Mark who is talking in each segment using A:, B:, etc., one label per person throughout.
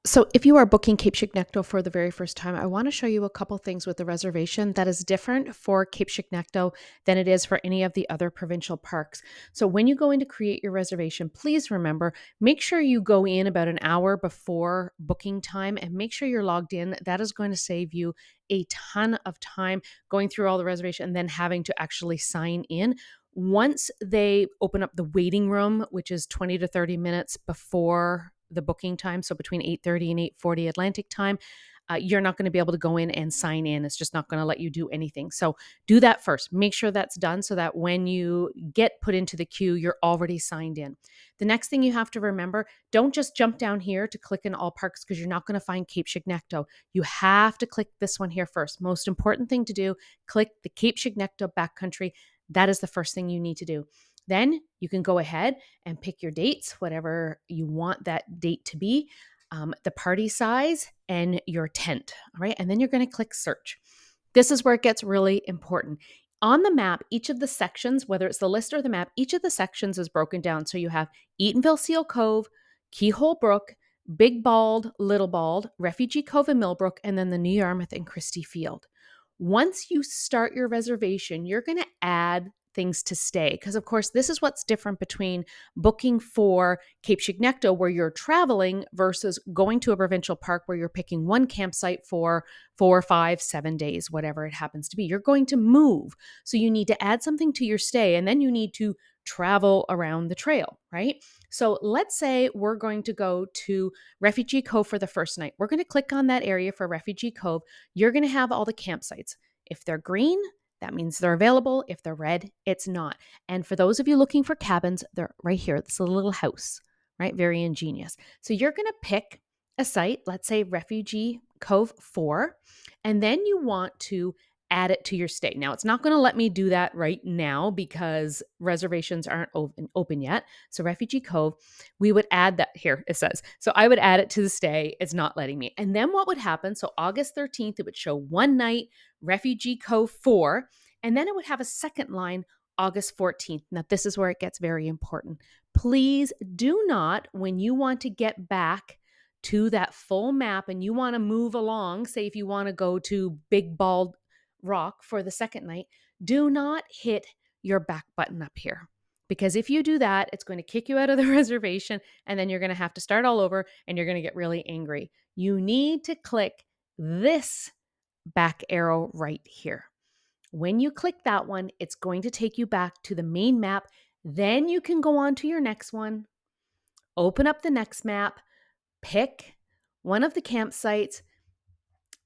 A: So, if you are booking Cape Chignecto for the very first time, I want to show you a couple things with the reservation that is different for Cape Chignecto than it is for any of the other provincial parks. So, when you go in to create your reservation, please remember, make sure you go in about an hour before booking time and make sure you're logged in. That is going to save you a ton of time going through all the reservation and then having to actually sign in. Once they open up the waiting room, which is 20 to 30 minutes before the booking time, so between 8:30 and 8:40 Atlantic time, you're not going to be able to go in and sign in. It's just not going to let you do anything. So do that first. Make sure that's done so that when you get put into the queue, you're already signed in. The next thing you have to remember, don't just jump down here to click in all parks because you're not going to find Cape Chignecto. You have to click this one here first. Most important thing to do, click the Cape Chignecto backcountry. That is the first thing you need to do. Then you can go ahead and pick your dates, whatever you want that date to be, the party size, and your tent. All right. And then you're going to click search. This is where it gets really important. On the map, each of the sections, whether it's the list or the map, each of the sections is broken down. So you have Eatonville Seal Cove, Keyhole Brook, Big Bald, Little Bald, Refugee Cove and Millbrook, and then the New Yarmouth and Christie Field. Once you start your reservation, you're going to add things to stay. Because, of course, this is what's different between booking for Cape Chignecto, where you're traveling, versus going to a provincial park where you're picking one campsite for 4, 5, 7 days, whatever it happens to be. You're going to move. So you need to add something to your stay, and then you need to travel around the trail, right? So let's say we're going to go to Refugee Cove for the first night. We're going to click on that area for Refugee Cove. You're going to have all the campsites. If they're green, that means they're available. If they're red, it's not. And for those of you looking for cabins, they're right here. This little house, right? Very ingenious. So you're going to pick a site, let's say Refugee Cove 4, and then you want to add it to your stay. Now, it's not going to let me do that right now because reservations aren't open yet. So Refugee Cove, we would add that here, it says. So I would add it to the stay. It's not letting me. And then what would happen? So August 13th, it would show one night, Refugee Cove 4, and then it would have a second line, August 14th. Now, this is where it gets very important. Please do not, when you want to get back to that full map and you want to move along, say if you want to go to Big Bald Rock for the second night, do not hit your back button up here. Because if you do that, it's going to kick you out of the reservation and then you're going to have to start all over and you're going to get really angry. You need to click this back arrow right here. When you click that one, it's going to take you back to the main map. Then you can go on to your next one, open up the next map, pick one of the campsites,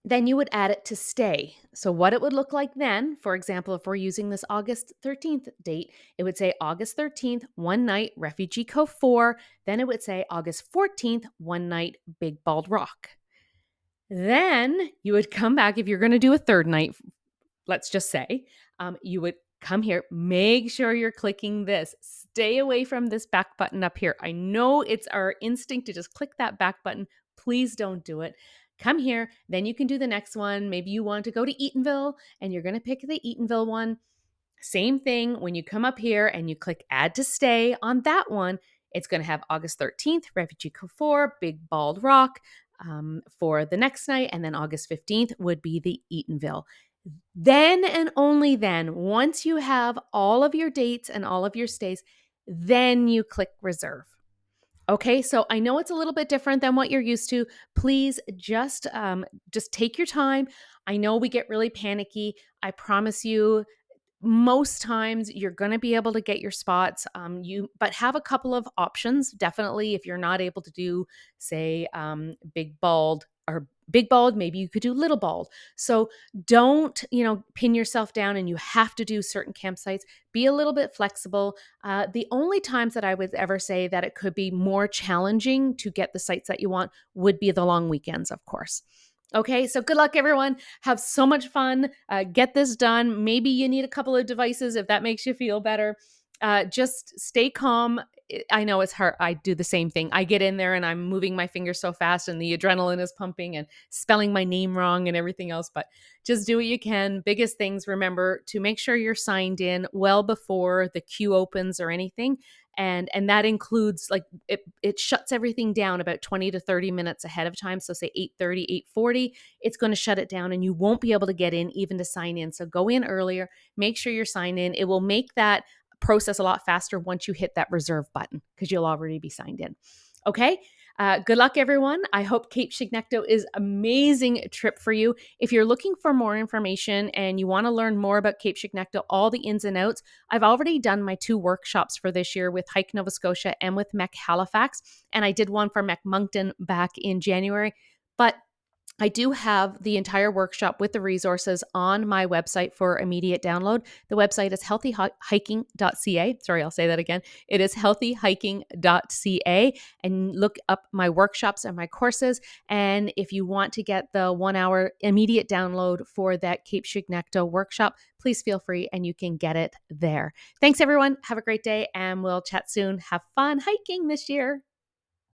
A: then you would add it to stay. So what it would look like then, for example, if we're using this August 13th date, it would say August 13th, one night, Refugee Cove 4. Then it would say August 14th, one night, Big Bald Rock. Then you would come back if you're going to do a third night, let's just say, you would come here, make sure you're clicking this. Stay away from this back button up here. I know it's our instinct to just click that back button. Please don't do it. Come here, then you can do the next one. Maybe you want to go to Eatonville and you're going to pick the Eatonville one. Same thing, when you come up here and you click add to stay on that one, it's going to have August 13th, Refugee Cove 4, Big Bald Rock for the next night. And then August 15th would be the Eatonville. Then and only then, once you have all of your dates and all of your stays, then you click reserve. Okay, so I know it's a little bit different than what you're used to. Please just take your time. I know we get really panicky. I promise you, most times you're going to be able to get your spots. But have a couple of options. Definitely, if you're not able to do, say, big bald or big bald, maybe you could do little bald. So don't, pin yourself down and you have to do certain campsites. Be a little bit flexible. The only times that I would ever say that it could be more challenging to get the sites that you want would be the long weekends, of course. Okay, so good luck, everyone. Have so much fun. Get this done. Maybe you need a couple of devices if that makes you feel better. Just stay calm. I know it's hard. I do the same thing. I get in there and I'm moving my fingers so fast and the adrenaline is pumping and spelling my name wrong and everything else, but just do what you can. Biggest things, remember to make sure you're signed in well before the queue opens or anything. And that includes like it shuts everything down about 20 to 30 minutes ahead of time. So say 8:30, 8:40, it's going to shut it down and you won't be able to get in even to sign in. So go in earlier, make sure you're signed in. It will make that process a lot faster once you hit that reserve button because you'll already be signed in. Okay. Good luck, everyone. I hope Cape Chignecto is an amazing trip for you. If you're looking for more information and you want to learn more about Cape Chignecto, all the ins and outs, I've already done my 2 workshops for this year with Hike Nova Scotia and with Mech Halifax. And I did one for Mech Moncton back in January. But I do have the entire workshop with the resources on my website for immediate download. The website is healthyhiking.ca. Sorry, I'll say that again. It is healthyhiking.ca, and look up my workshops and my courses. And if you want to get the 1-hour immediate download for that Cape Chignecto workshop, please feel free and you can get it there. Thanks, everyone. Have a great day and we'll chat soon. Have fun hiking this year.